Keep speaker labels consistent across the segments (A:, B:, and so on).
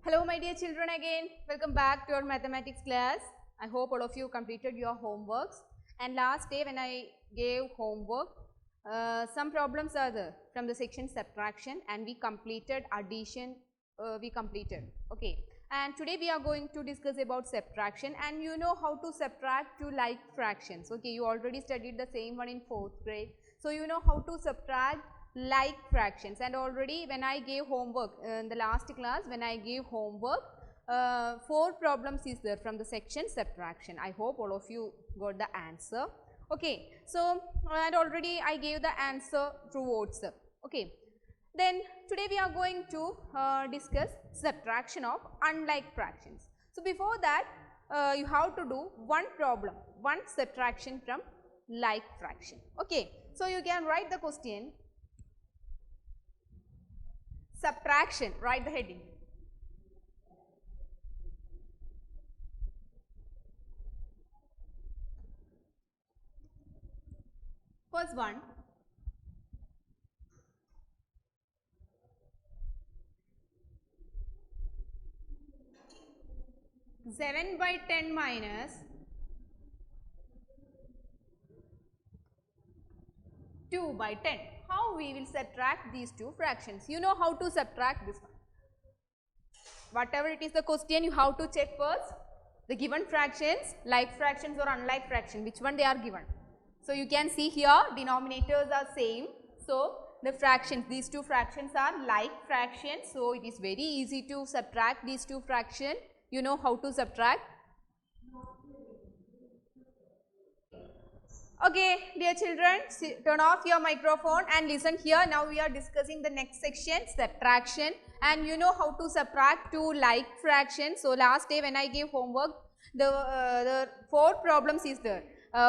A: Hello my dear children again, welcome back to our mathematics class. I hope all of you completed your homeworks, and last day when I gave homework, some problems are there from the section subtraction and we completed addition, okay. And today we are going to discuss about subtraction, and you know how to subtract two like fractions, okay. You already studied the same one in 4th grade, so you know how to subtract like fractions. And already when I gave homework in the last class, when I gave homework, 4 problems is there from the section subtraction. I hope all of you got the answer, okay. So and already I gave the answer through WhatsApp, okay. Then today we are going to discuss subtraction of unlike fractions. So before that you have to do one problem, one subtraction from like fraction, okay. So you can write the question subtraction, write the heading. First one, seven by 10 minus 2 by 10. How we will subtract these two fractions? You know how to subtract this one. Whatever it is the question, you have to check first the given fractions, like fractions or unlike fraction, which one they are given. So you can see here denominators are same. So the fractions, these two fractions are like fractions. So it is very easy to subtract these two fractions. You know how to subtract. Okay, dear children, turn off your microphone and listen here. Now we are discussing the next section, subtraction, and you know how to subtract two like fractions. So last day when I gave homework, the 4 problems is there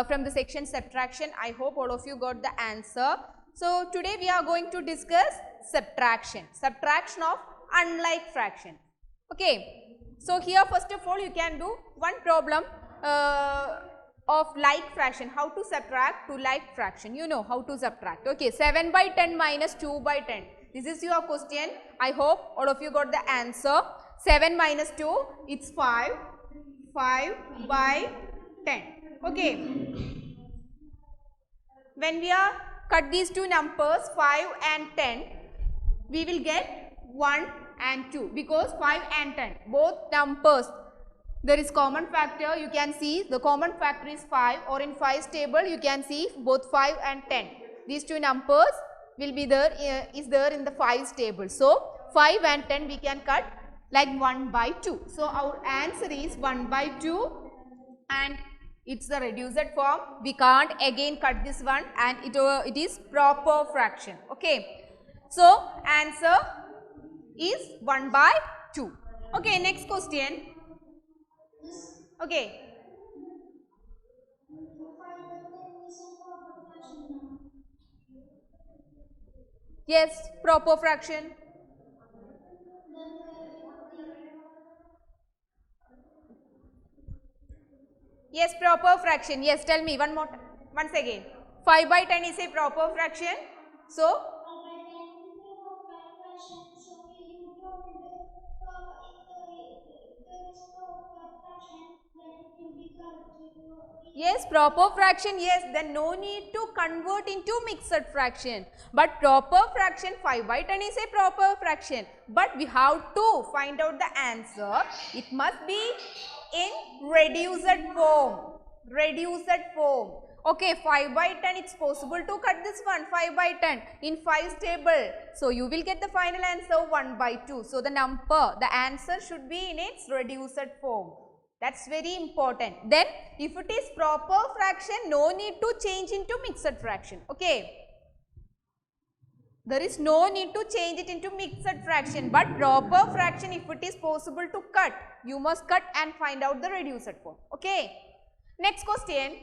A: from the section subtraction. I hope all of you got the answer. So today we are going to discuss subtraction of unlike fraction. Okay, so here first of all you can do one problem of like fraction, how to subtract to like fraction. You know how to subtract, okay. 7 by 10 minus 2 by 10, this is your question. I hope all of you got the answer. 7 minus 2, it's 5 by 10, okay. When we are cut these two numbers 5 and 10, we will get 1 and 2, because 5 and 10 both numbers there is common factor. You can see the common factor is 5, or in 5's table you can see both 5 and 10. These two numbers will be there, is there in the 5's table. So 5 and 10 we can cut like 1 by 2. So our answer is 1 by 2, and it's the reduced form. We can't again cut this one, and it is proper fraction, okay. So answer is 1 by 2. Okay, next question. Okay. Yes, proper fraction. Yes, proper fraction. Yes, tell me once again. 5 by 10 is a proper fraction. So yes, proper fraction, yes, then no need to convert into mixed fraction. But proper fraction, 5 by 10 is a proper fraction. But we have to find out the answer. It must be in reduced form. Okay, 5 by 10, it's possible to cut this one, 5 by 10 in 5's table. So you will get the final answer 1 by 2. So the answer should be in its reduced form. That's very important. Then if it is proper fraction, no need to change into mixed fraction, okay. There is no need to change it into mixed fraction, but proper fraction, if it is possible to cut, you must cut and find out the reduced form, okay. Next question,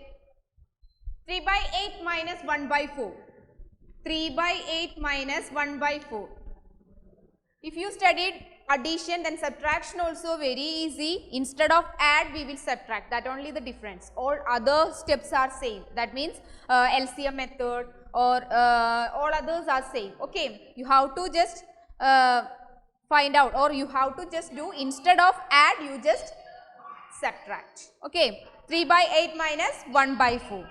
A: 3 by 8 minus 1 by 4. 3 by 8 minus 1 by 4. If you studied addition, then subtraction also very easy. Instead of add, we will subtract. That only the difference. All other steps are same. That means LCM method or all others are same. Okay, you have to just find out, or you have to just do, instead of add, you just subtract. Okay, 3 by 8 minus 1 by 4.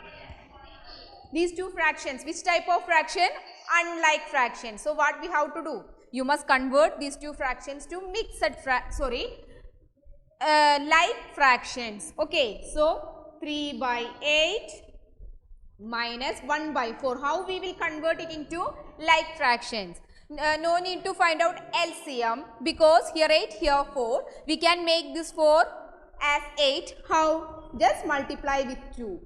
A: These two fractions, which type of fraction? Unlike fraction. So what we have to do? You must convert these two fractions to mixed like fractions. Okay, so 3 by 8 minus 1 by 4. How we will convert it into like fractions? No need to find out LCM, because here 8, here 4. We can make this 4 as 8. How? Just multiply with 2.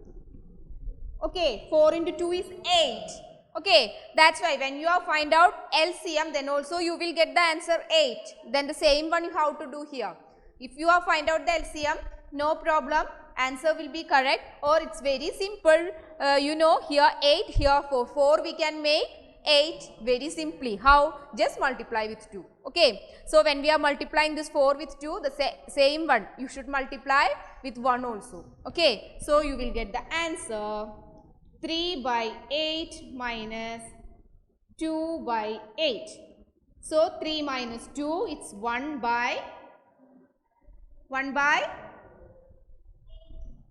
A: Okay, 4 into 2 is 8. Okay, that's why when you have find out LCM, then also you will get the answer 8. Then the same one you have to do here. If you have find out the LCM, no problem, answer will be correct, or it's very simple. You know, here 8, here 4. 4 we can make 8 very simply. How? Just multiply with 2. Okay, so when we are multiplying this 4 with 2, the same one you should multiply with 1 also. Okay, so you will get the answer 3 by 8 minus 2 by 8. So 3 minus 2, it's 1 by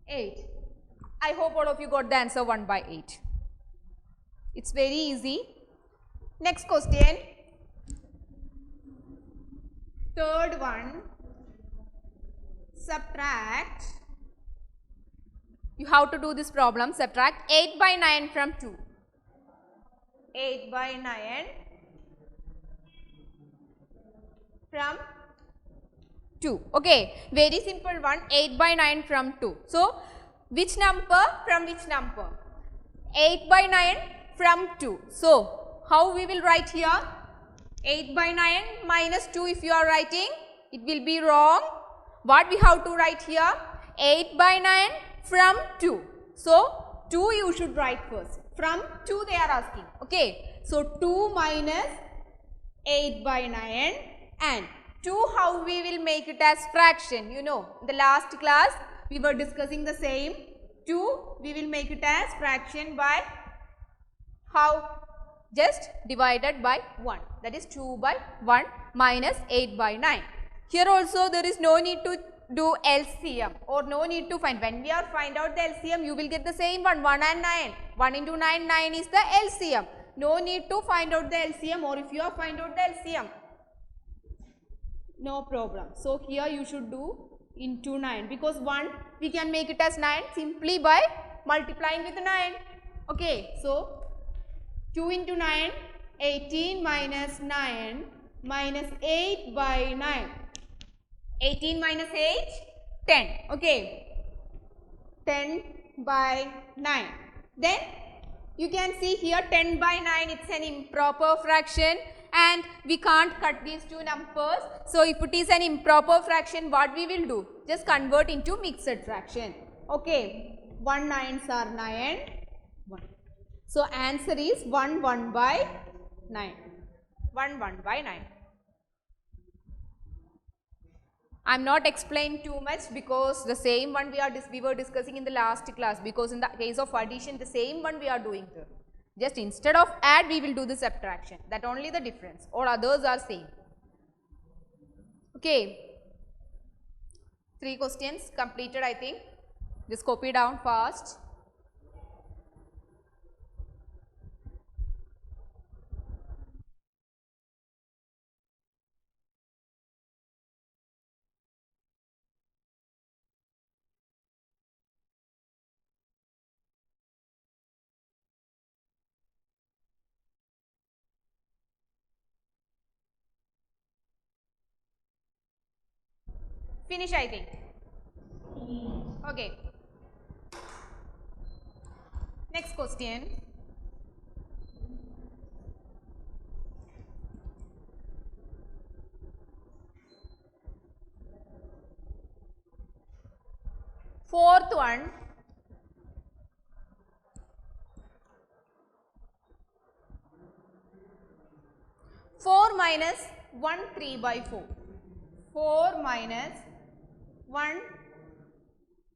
A: 8. I hope all of you got the answer 1 by 8. It's very easy. Next question. Third one. Subtract. You have to do this problem. Subtract 8 by 9 from 2. 8 by 9 from 2. Okay, very simple one. 8 by 9 from 2. So, which number from which number? 8 by 9 from 2. So, how we will write here? 8 by 9 minus 2 if you are writing, it will be wrong. What we have to write here? 8 by 9 from 2. So, 2 you should write first. From 2 they are asking. Okay. So, 2 minus 8 by 9, and 2 how we will make it as fraction. You know, in the last class we were discussing the same. 2 we will make it as fraction by how? Just divided by 1. That is 2 by 1 minus 8 by 9. Here also there is no need to do LCM, or no need to find. When we are find out the LCM, you will get the same one, 1 and 9. 1 into 9, 9 is the LCM. No need to find out the LCM, or if you are find out the LCM, no problem. So here you should do into 9, because 1 we can make it as 9 simply by multiplying with 9. Okay, so 2 into 9, 18 minus 9 minus 8 by 9. 18 minus 8, 10. Okay, 10 by 9. Then you can see here 10 by 9, it's an improper fraction, and we can't cut these two numbers. So if it is an improper fraction, what we will do? Just convert into mixed fraction. Okay, 1 9s are 9. 1. So answer is 1 1 by 9. 1 1 by 9. I am not explaining too much, because the same one we were discussing in the last class, because in the case of addition the same one we are doing here. Just instead of add we will do the subtraction. That only the difference. All others are same. Okay. 3 questions completed, I think. Just copy down fast. Finish, I think. Okay. Next question. Fourth one. 4 minus 1 3 by 4. 4 minus 1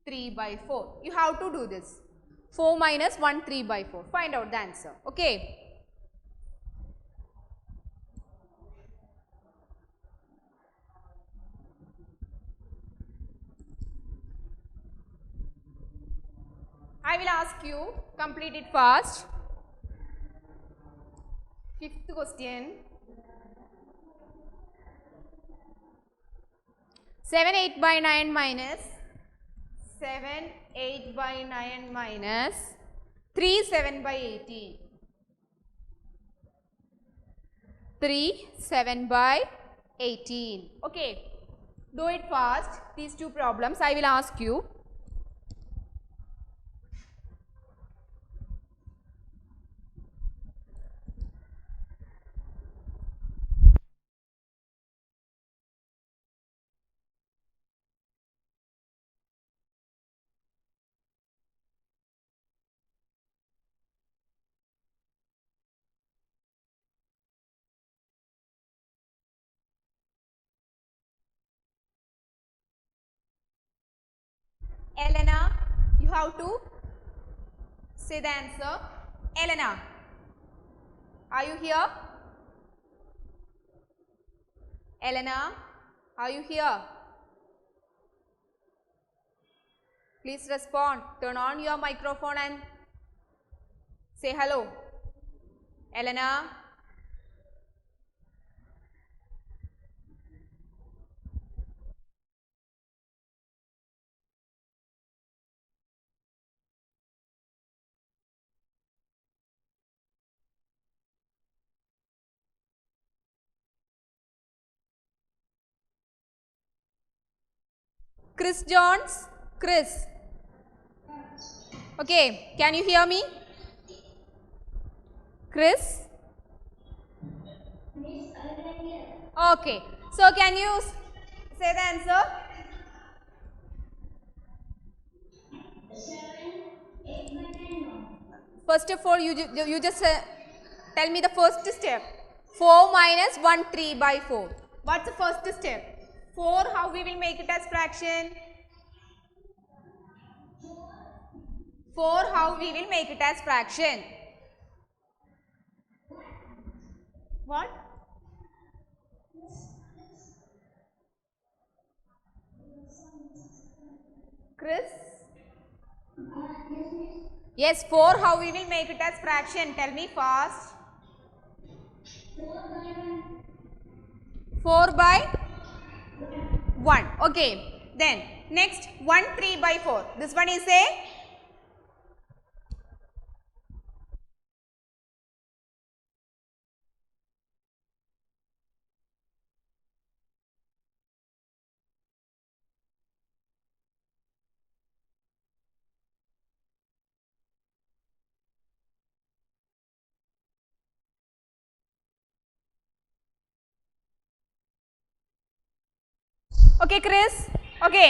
A: 3 by 4. You have to do this. 4 minus 1 3 by 4. Find out the answer. Okay. I will ask you, complete it fast. Fifth question. 7 8 by 9 minus 7 8 by 9 minus 3 7 by 18. 3 7 by 18. Okay, do it fast. These two problems I will ask you. Elena, you have to say the answer. Elena, are you here? Elena, are you here? Please respond. Turn on your microphone and say hello. Elena. Chris Jones. Chris. Okay, can you hear me? Chris? Okay, so can you say the answer?
B: 7 8 by 10.
A: First of all, you just tell me the first step. 4 minus 1 3 by 4. What's the first step? 4, how we will make it as fraction? 4, how we will make it as fraction? What? Chris? Yes, 4, how we will make it as fraction? Tell me fast. 4 by 1. Okay. Then next 1 3 by 4. This one is a okay, Chris. Okay.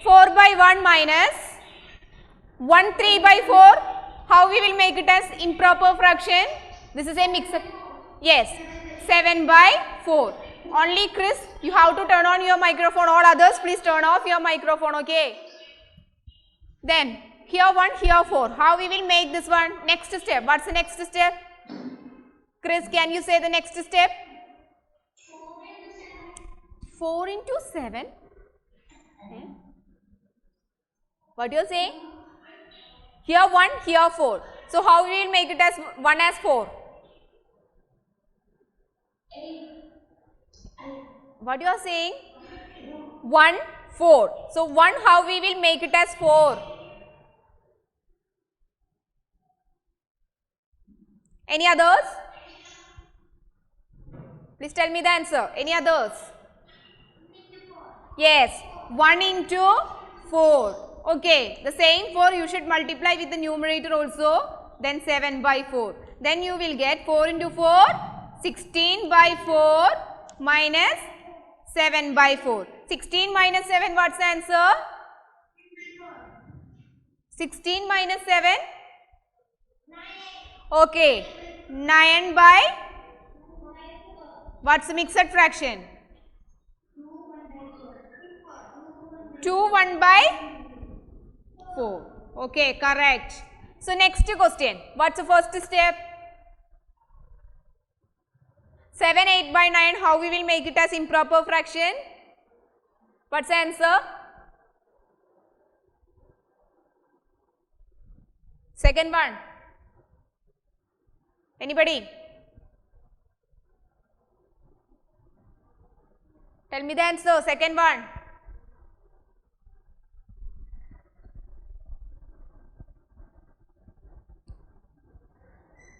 A: 4 by 1 minus 1 3 by 4. How we will make it as improper fraction? This is a mixed. Yes. 7 by 4. Only Chris, you have to turn on your microphone. All others, please turn off your microphone. Okay. Then here 1, here 4. How we will make this one? Next step. What's the next step? Chris, can you say the next step? 4 into 7. What you are saying? Here 1, here 4. So how we will make it as 1 as 4? What you are saying? 1, 4. So 1, how we will make it as 4? Any others? Please tell me the answer. Any others? Yes, 1 into 4. Okay, the same 4 you should multiply with the numerator also. Then 7 by 4. Then you will get 4 into 4, 16 by 4 minus 7 by 4. 16 minus 7, what's the answer? 16 minus 7? 9. Okay, 9 by, what's the mixed fraction? 2 1 by 4. Okay, correct. So next question. What's the first step? 7 8 by 9. How we will make it as improper fraction? What's the answer? Second one. Anybody? Tell me the answer. Second one.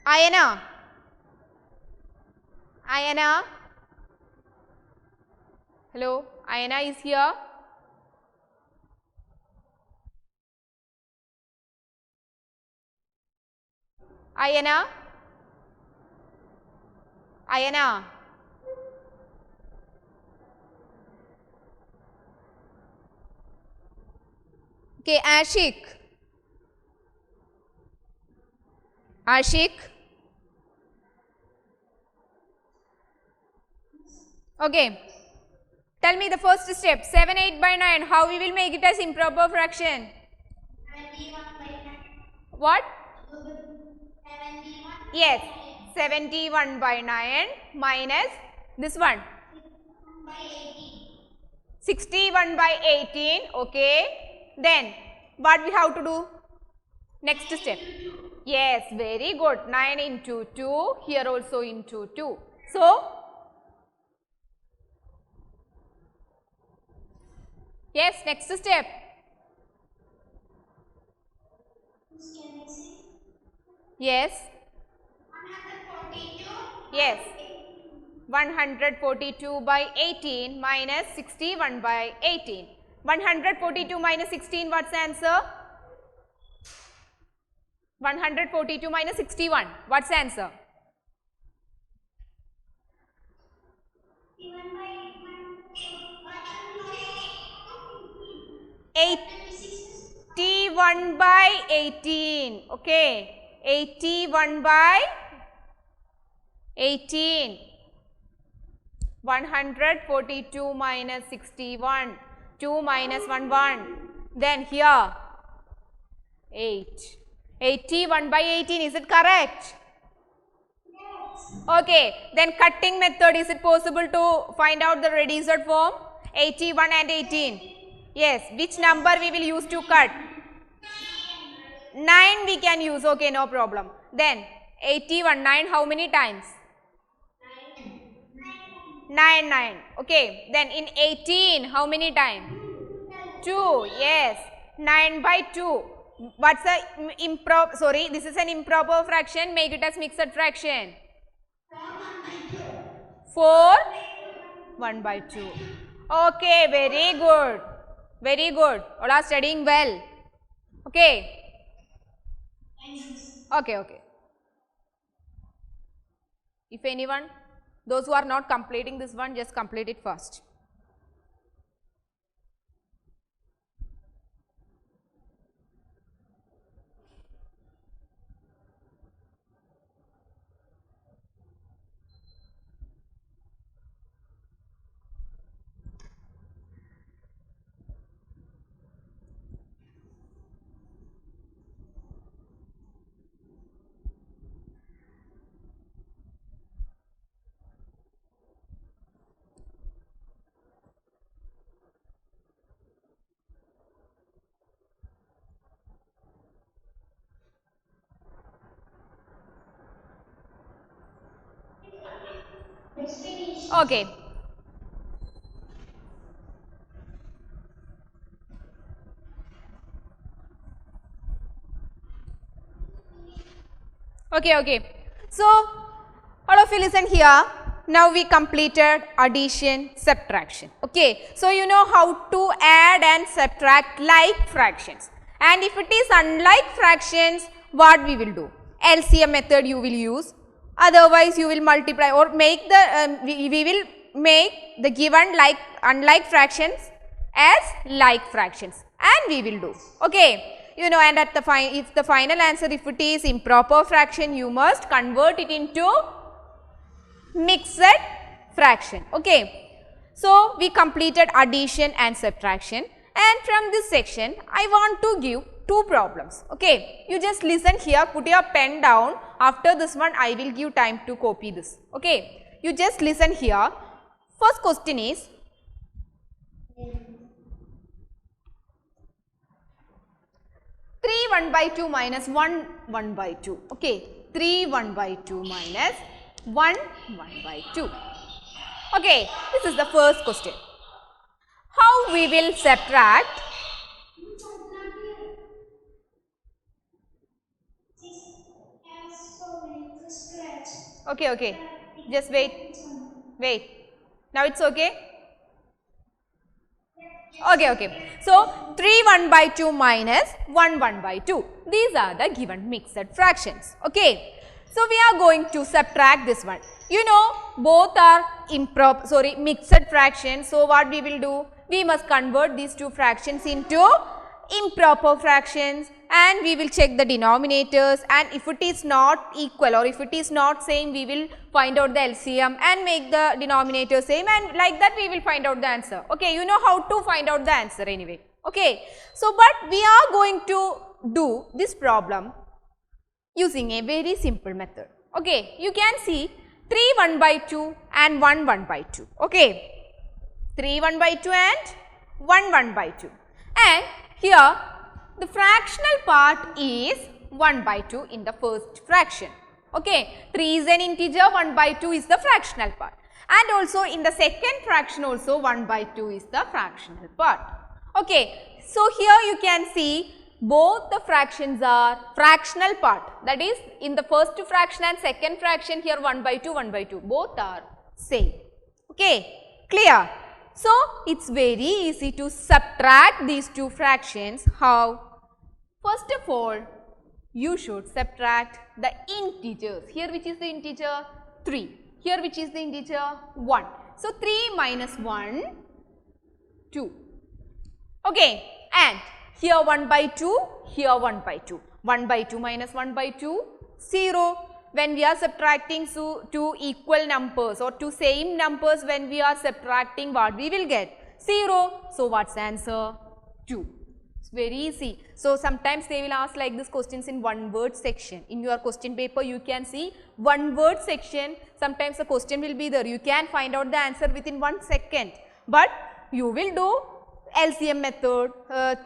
A: Ayana. Ayana. Hello. Ayana is here. Ayana. Ayana. Okay, Ashik. Ashik. Okay. Tell me the first step. 7, 8 by 9. How we will make it as improper fraction?
B: 71 by 9.
A: What?
B: 71
A: Yes. 71 by 9 minus this one.
B: by 18.
A: 61 by 18. Okay. Then what we have to do? Next step. Yes, very good. 9 into 2. Here also into 2. So, yes, next step.
B: Can I see?
A: Yes.
B: 142.
A: Yes. 142 by 18 minus 61 by 18. 142 minus 16, what's the answer? 142 minus 61, what's the answer?
B: 61 by
A: 81 by 18, okay. 81 by 18. 142 minus 61. 2 minus 1, 1. Then here 8. 81 by 18, is it correct? Okay, then cutting method, is it possible to find out the reduced form? 81 and 18. Yes, which number we will use to cut? 9 we can use, okay, no problem. Then 81, 9 how many times? 9, 9. Okay, then in 18 how many times? 2, yes. 9 by 2. What's the improper, sorry, this is an improper fraction, make it as mixed fraction. 4, 1 by 2. Okay, very good. Very good. All are studying well. Okay. Okay, okay. If anyone, those who are not completing this one, just complete it first. Okay. Okay, okay. So, all of you listen here. Now we completed addition, subtraction. Okay. So, you know how to add and subtract like fractions. And if it is unlike fractions, what we will do? LCM method you will use. Otherwise, you will multiply or make the, we will make the given like unlike fractions as like fractions, and we will do. Okay. You know, and at the if the final answer, if it is improper fraction, you must convert it into mixed fraction. Okay. So, we completed addition and subtraction, and from this section, I want to give two problems. Okay. You just listen here, put your pen down. After this one, I will give time to copy this. Okay. You just listen here. First question is, 3 1 by 2 minus 1 1 by 2. Okay, 3 1 by 2 minus 1 1 by 2. Okay, this is the first question. How we will subtract? Okay, just wait, now it's okay. Okay, so 3 1 by 2 minus 1 1 by 2, these are the given mixed fractions. Okay, so we are going to subtract this one. You know, both are mixed fractions. So what we will do? We must convert these two fractions into improper fractions, and we will check the denominators, and if it is not equal or if it is not same, we will find out the LCM and make the denominator same, and like that we will find out the answer. Okay, you know how to find out the answer anyway. Okay, so but we are going to do this problem using a very simple method. Okay, you can see 3 1 by 2 and 1 1 by 2. Okay, 3 1 by 2 and 1 1 by 2, and here the fractional part is 1 by 2 in the first fraction. Okay, 3 is an integer, 1 by 2 is the fractional part, and also in the second fraction also 1 by 2 is the fractional part. Okay, so here you can see both the fractions are fractional part, that is in the first fraction and second fraction, here 1 by 2 both are same. Okay, clear? So it's very easy to subtract these two fractions. How? First of all, you should subtract the integers. Here which is the integer? 3. Here which is the integer? 1. So 3 minus 1, 2. Okay, and here 1 by 2, here 1 by 2. 1 by 2 minus 1 by 2, 0. When we are subtracting two equal numbers or two same numbers, when we are subtracting, what we will get? 0. So what's the answer? 2. It's very easy. So sometimes they will ask like this questions in one word section. In your question paper you can see one word section. Sometimes the question will be there. You can find out the answer within 1 second. But you will do LCM method,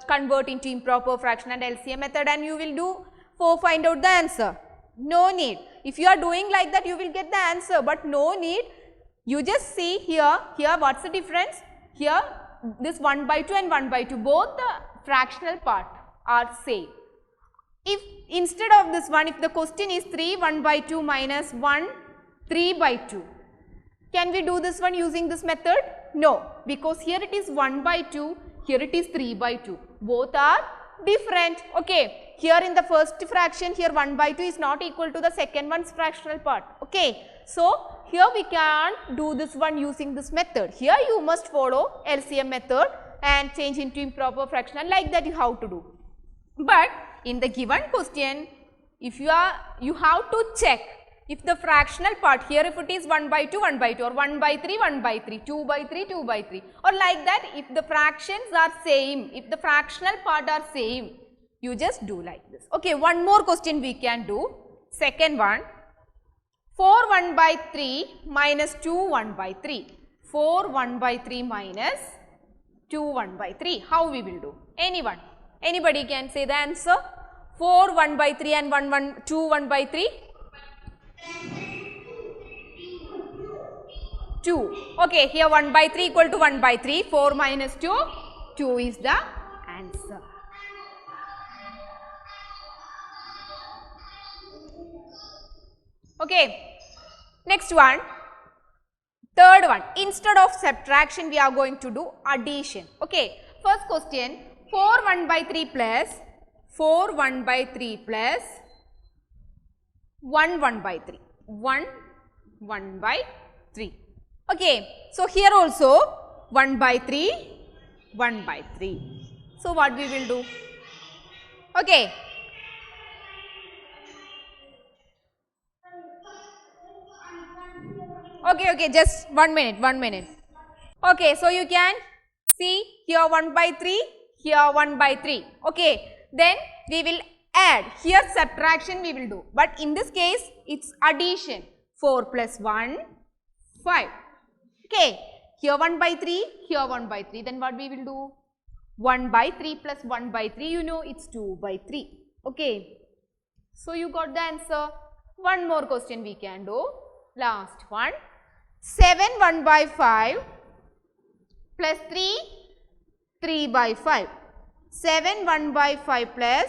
A: convert into improper fraction and LCM method, and you will do for find out the answer. No need. If you are doing like that, you will get the answer, but no need. You just see here what's the difference? Here this 1 by 2 and 1 by 2, both the fractional part are same. If instead of this one, if the question is 3 1 by 2 minus 1 3 by 2, can we do this one using this method? No, because here it is 1 by 2, here it is 3 by 2. Both are different. Okay, here in the first fraction, here 1 by 2 is not equal to the second one's fractional part. Okay, so here we can't do this one using this method. Here you must follow LCM method and change into improper fraction, and like that you have to do. But in the given question, if you have to check if the fractional part, here if it is 1 by 2 or 1 by 3, 2 by 3, or like that, if the fractions are same, if the fractional part are same, you just do like this. Okay, one more question we can do. Second one, 4 1 by 3 minus 2 1 by 3. 4 1 by 3 minus 2 1 by 3. How we will do? Anyone? Anybody can say the answer? 4 1 by 3 and 2 1 by 3? 2. Okay, here 1 by 3 equal to 1 by 3. 4 minus 2, 2 is the answer. Okay, next one, third one. Instead of subtraction, we are going to do addition. Okay, first question, 4 1 by 3 plus 4 1 by 3 plus 1 1 by 3. 1 1 by 3. Okay, so here also 1 by 3, 1 by 3. So what we will do? Okay. Okay, just 1 minute. Okay, so you can see here 1 by 3, here 1 by 3. Okay, then we will add. Here subtraction we will do, but in this case it's addition. 4 plus 1, 5. Okay, here 1 by 3, here 1 by 3. Then what we will do? 1 by 3 plus 1 by 3, you know it's 2 by 3. Okay. So you got the answer. One more question we can do. Last one. 7 1 by 5 plus 3 3 by 5. 7 1 by 5 plus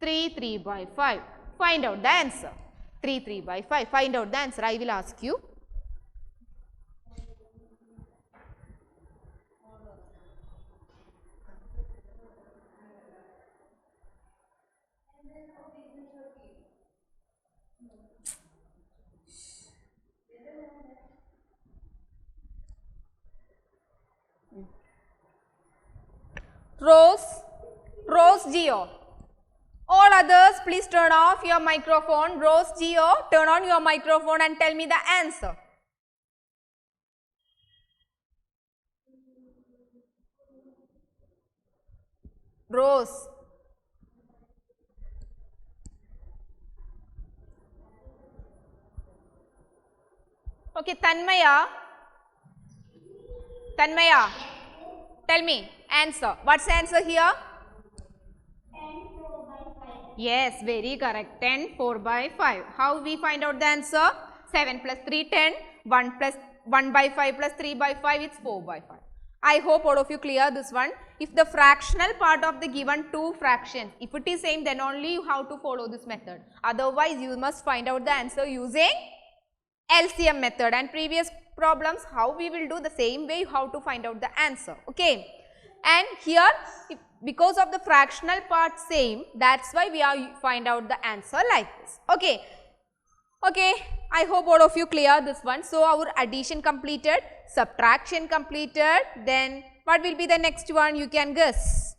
A: 3 3 by 5. Find out the answer. 3 3 by 5. Find out the answer. I will ask you. Rose Geo. All others, please turn off your microphone. Rose Geo, turn on your microphone and tell me the answer. Rose. Okay, Tanmaya. Tanmaya, tell me answer. What's the answer here?
B: 10 4 by 5.
A: Yes, very correct. 10 4 by 5. How we find out the answer? 7 plus 3 10. 1 plus 1 by 5 plus 3 by 5 it's 4 by 5. I hope all of you clear this one. If the fractional part of the given two fractions, if it is same, then only you have to follow this method. Otherwise, you must find out the answer using LCM method, and previous problems how we will do the same way, how to find out the answer. Okay. And here because of the fractional part same, that's why we are find out the answer like this. Okay. Okay, I hope all of you clear this one. So our addition completed, subtraction completed, then what will be the next one, you can guess?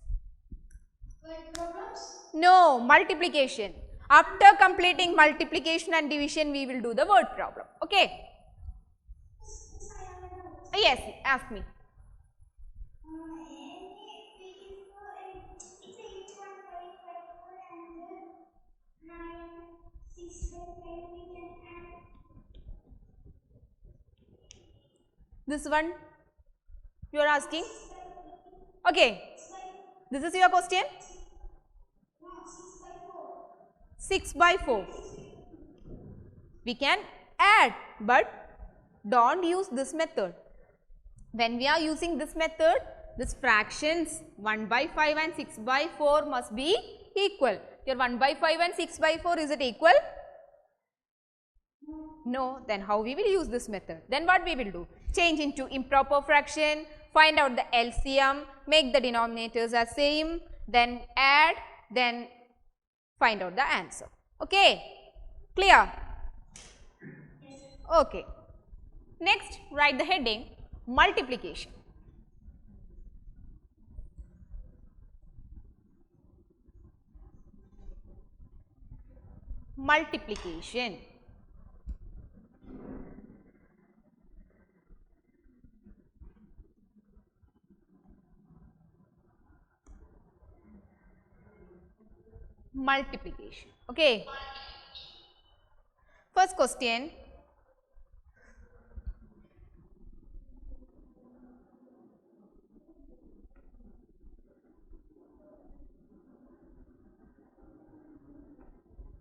B: Word problems?
A: No, multiplication. After completing multiplication and division, we will do the word problem. Okay. Yes, ask me.
B: It's 8 1 by 5 and 9 6 by 5 we can add.
A: This one you are asking? Okay. This is your question? 6 by 4. We can add, but don't use this method. When we are using this method, this fractions 1 by 5 and 6 by 4 must be equal. Your 1 by 5 and 6 by 4, is it equal? No. Then how we will use this method? Then what we will do? Change into improper fraction, find out the LCM, make the denominators as same, then add, then find out the answer. Okay. Clear? Okay. Next, write the heading multiplication. Multiplication. Multiplication. Okay. First question.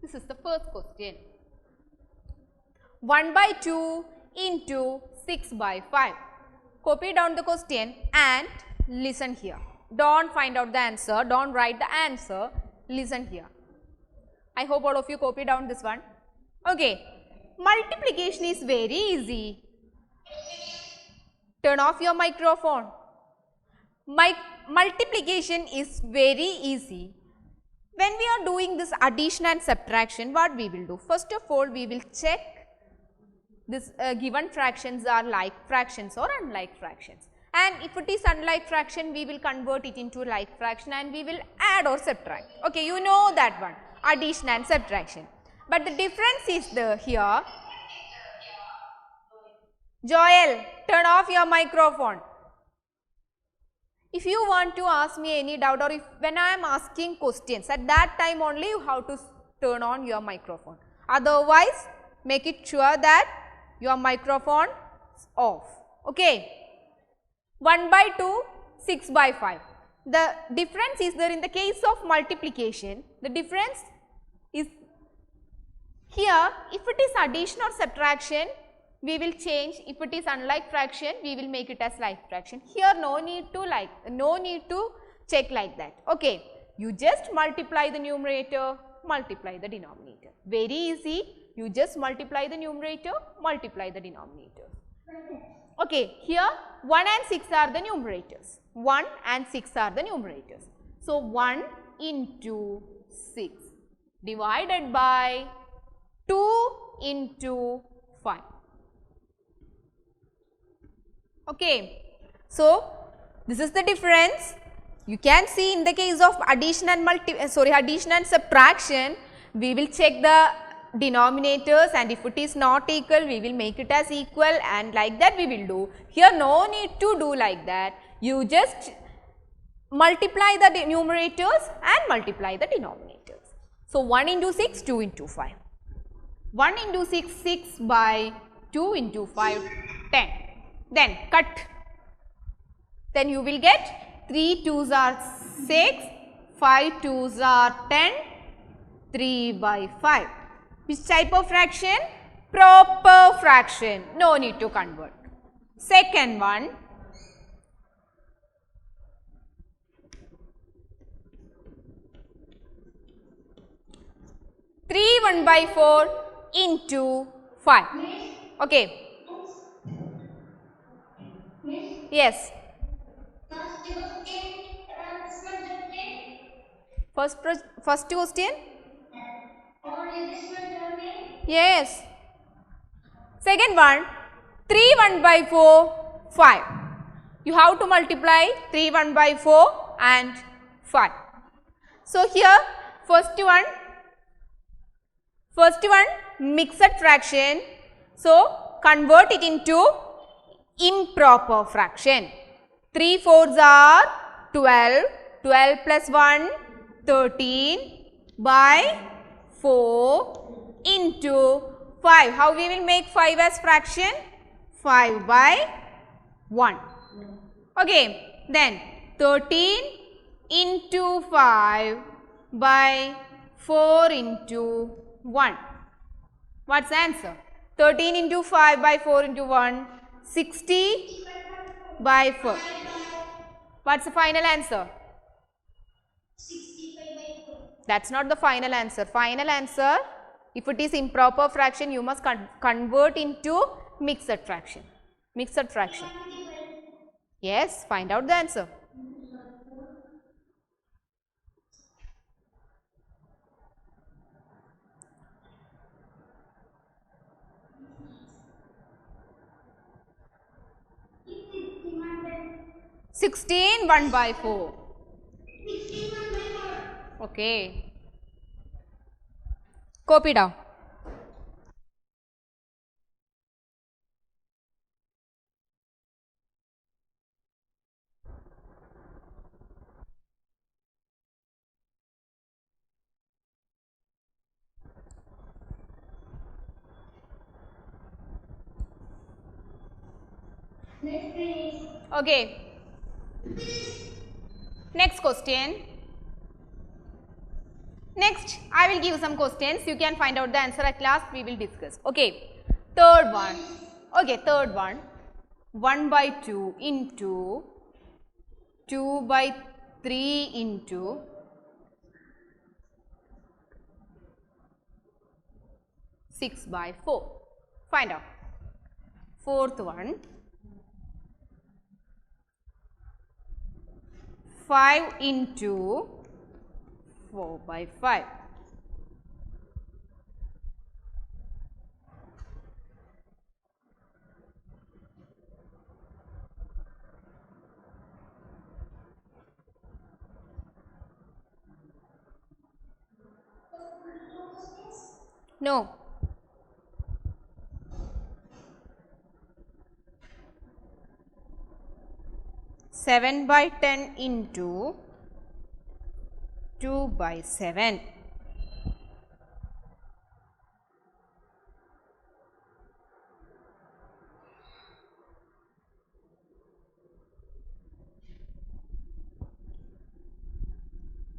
A: This is the first question. 1 by 2 into 6 by 5. Copy down the question and listen here. Don't find out the answer. Don't write the answer. Listen here. I hope all of you copy down this one. Okay. Multiplication is very easy. Turn off your microphone. Multiplication is very easy. When we are doing this addition and subtraction, what we will do? First of all, we will check this given fractions are like fractions or unlike fractions. And if it is unlike fraction, we will convert it into like fraction and we will add or subtract. Okay, you know that one, addition and subtraction. But the difference is here. Joel, turn off your microphone. If you want to ask me any doubt, or if when I am asking questions, at that time only you have to turn on your microphone. Otherwise, make it sure that your microphone is off. Okay. 1 by 2, 6 by 5. the difference is there in the case of multiplication. The difference is here, if it is addition or subtraction, we will change. If it is unlike fraction, we will make it as like fraction. Here no need to check like that. Okay, you just multiply the numerator, multiply the denominator. Very easy. You just multiply the numerator, multiply the denominator. Okay, here 1 and 6 are the numerators. 1 and 6 are the numerators. So 1 into 6 divided by 2 into 5. Okay, so this is the difference. You can see in the case of addition and subtraction, we will check the denominators, and if it is not equal, we will make it as equal, and like that we will do. Here no need to do like that. You just multiply the numerators and multiply the denominators. So 1 into 6, 2 into 5. 1 into 6, 6 by 2 into 5, 10. Then cut. Then you will get 3 2s are 6, 5 2s are 10, 3 by 5. Which type of fraction? Proper fraction. No need to convert. Second one. Three 1 by 4 into 5. Okay. Yes. First question. Yes. Second one, 3 1 by 4, 5. You have to multiply 3 1 by 4 and 5. So here first one mixed fraction. So convert it into improper fraction. 3 4s are 12, 12 plus 1, 13 by 4 into 5. How we will make 5 as fraction? 5 by 1. Okay, then 13 into 5 by 4 into 1. What's the answer? 13 into 5 by 4 into 1, 60 by 4. What's the final answer?
B: 65 by 4.
A: That's not the final answer. Final answer, if it is improper fraction, you must convert into mixed fraction. Mixed fraction. Yes, find out the answer.
B: It is demanded
A: 16 1 by 4.
B: 61 by 4.
A: Okay. Copy down.
B: Let's finish.
A: Okay. Next question. Next, I will give some questions. You can find out the answer at last. We will discuss. Okay. Third one. Okay, third one. 1 by 2 into 2 by 3 into 6 by 4. Find out. Fourth one. 5 into 4 by 5. No. Seven by 10 into 2 by 7.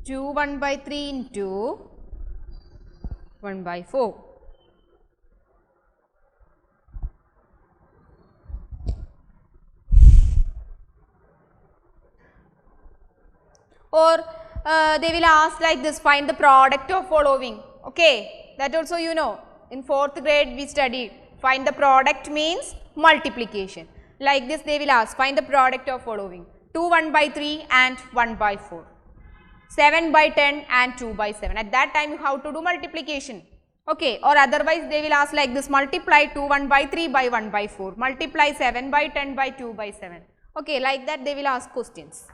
A: 2 1 by 3 into 1 by 4. Or they will ask like this, find the product of following. Okay, that also you know. In 4th grade we studied. Find the product means multiplication. Like this they will ask, find the product of following. 2 1 by 3 and 1 by 4. 7 by 10 and 2 by 7. At that time you have to do multiplication. Okay, or otherwise they will ask like this, multiply 2 1 by 3 by 1 by 4. Multiply 7 by 10 by 2 by 7. Okay, like that they will ask questions.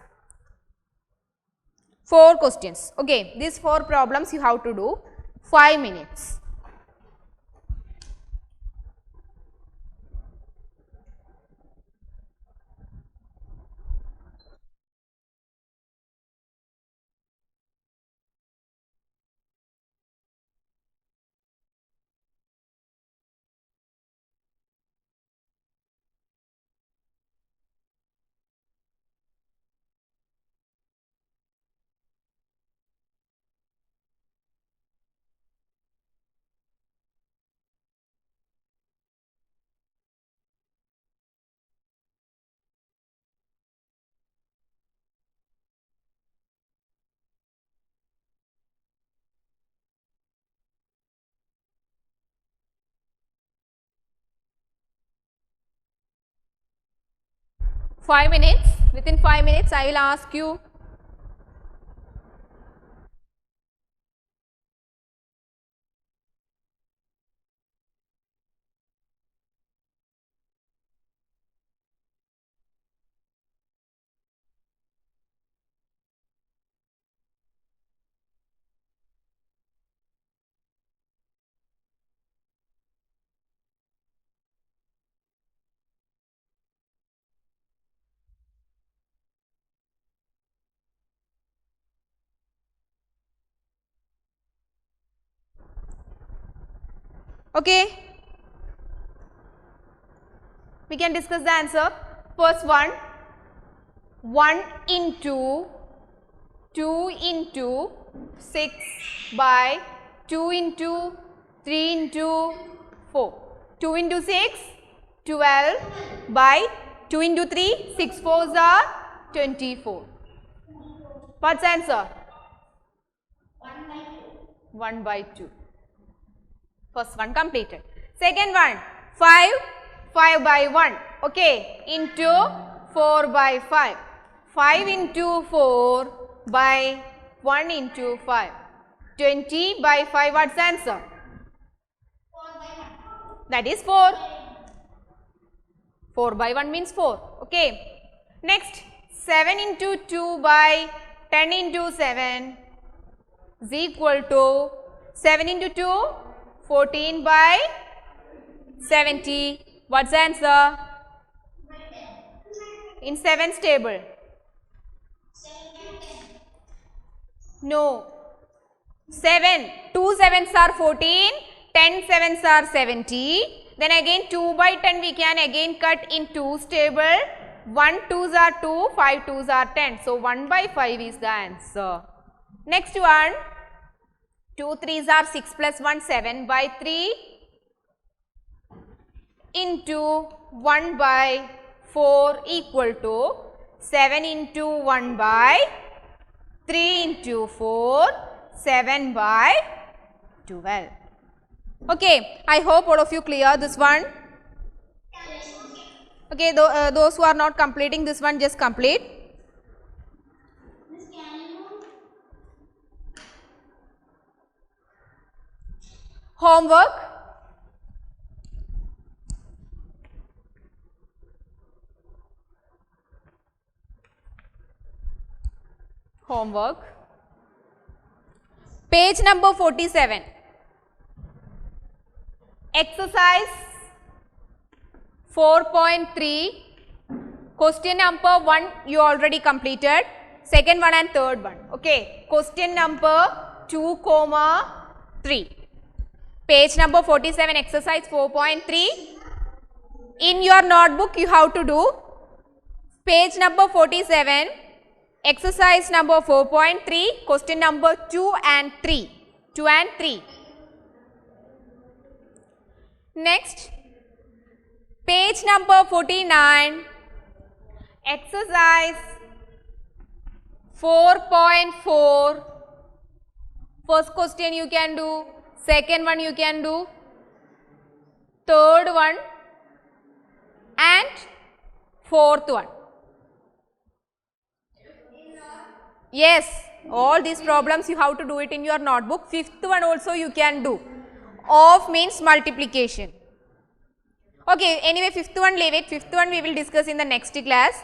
A: 4 questions. Okay, these 4 problems you have to do 5 minutes. Within 5 minutes I will ask you okay. We can discuss the answer. First one, 1 into 2 into 6 by 2 into 3 into 4. 2 into 6, 12 by 2 into 3, 6 4s are 24. What's the answer? 1 by 2. First one completed. Second one, 5 by 1, okay, into 4 by 5. 5 into 4 by 1 into 5. 20 by 5, what's the answer?
B: 4 by 1.
A: That is 4. 4 by 1 means 4, okay. Next, 7 into 2 by 10 into 7 is equal to 7 into 2, 14 by 70. What's the answer? In 7's table. No. 7. 2 7s are 14. 10 7s are 70. Then again 2 by 10 we can again cut in 2's table. 1 2s are 2. 5 2s are 10. So 1 by 5 is the answer. Next one. 2 3s are 6 plus 1, 7 by 3 into 1 by 4 equal to 7 into 1 by 3 into 4, 7 by 12. Okay, I hope all of you clear this one. Okay, those who are not completing this one, just complete. Homework. Page number 47. Exercise 4.3. Question number 1 you already completed. Second one and third one. Okay. Question number 2, 3. Page number 47, exercise 4.3. In your notebook you have to do page number 47. Exercise number 4.3, question number 2 and 3. 2 and 3. Next, page number 49, exercise 4.4. First question you can do, second one you can do, third one and fourth one. Yes, all these problems you have to do it in your notebook. Fifth one also you can do. Of means multiplication. Okay, anyway, fifth one leave it. Fifth one we will discuss in the next class.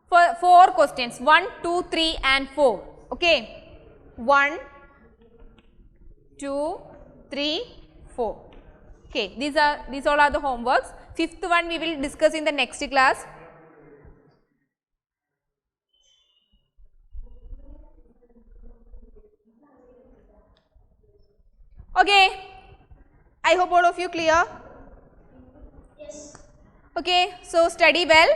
A: For 4 questions, 1, 2, 3 and 4. Okay, 1, 2, 3, 4. Okay, these all are the homeworks. Fifth one we will discuss in the next class. Okay, I hope all of you clear.
B: Yes.
A: Okay, so study well.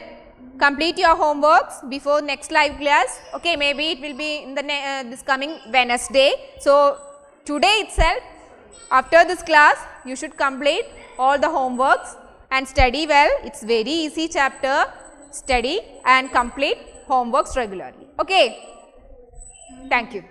A: Complete your homeworks before next live class. Okay, maybe it will be in the this coming Wednesday. So today itself, after this class, you should complete all the homeworks and study well. It's very easy chapter. Study and complete homeworks regularly. Okay, thank you.